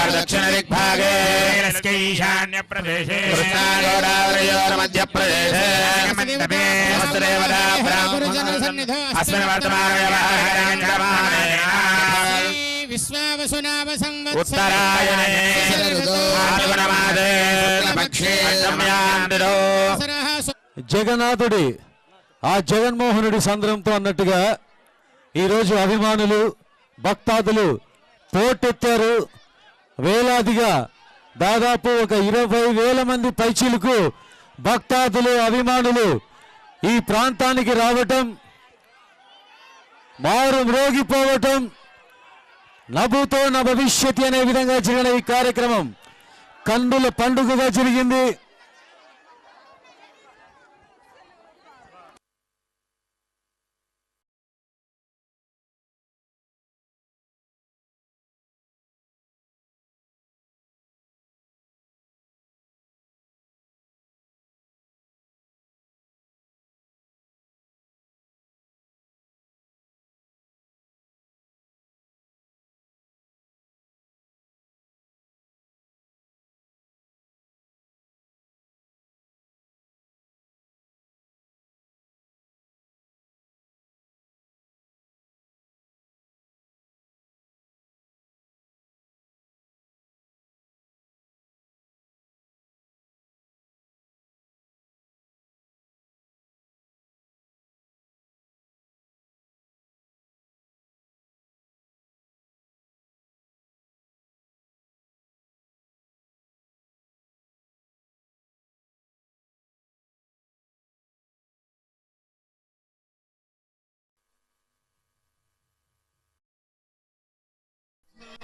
दक्षिण दिग्भागे ईशान्य प्रदेशे मध्यप्रदेशे अस्मिन् జగన్నాథుడి ఆ జగన్మోహనుడి సంద్రంతో అన్నట్టుగా ఈరోజు అభిమానులు భక్తాదులు పోటెత్తారు. వేలాదిగా దాదాపు ఒక 20,000 మంది పైచిలకు భక్తాదులు అభిమానులు ఈ ప్రాంతానికి రావటం, మారు మ్రోగిపోవటం, నభూతో నా భవిష్యత్ అనే విధంగా జరిగిన ఈ కార్యక్రమం కన్నుల పండుగగా జరిగింది.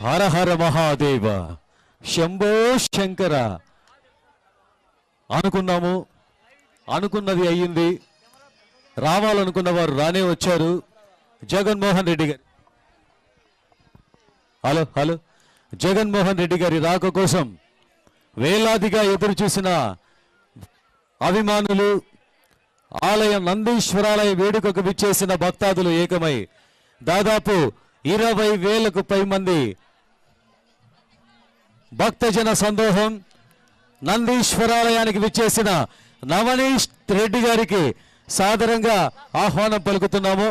హర హర మహాదేవ, శంభో శంకర అనుకున్నాము, అనుకున్నది అయ్యింది. రావాలనుకున్న వారు రానే వచ్చారు. జగన్మోహన్ రెడ్డి గారు హలో జగన్మోహన్ రెడ్డి గారి రాక కోసం వేలాదిగా ఎదురు చూసిన అభిమానులు, ఆలయ నందీశ్వరాలయ వేడుకకు విచ్చేసిన భక్తాదులు ఏకమై దాదాపు 20,000కు పై మంది భక్తజన సందోహం నందీశ్వరాలయానికి విచ్చేసిన నవనీష్ రెడ్డి గారికి సాదరంగా ఆహ్వానం పలుకుతున్నాము.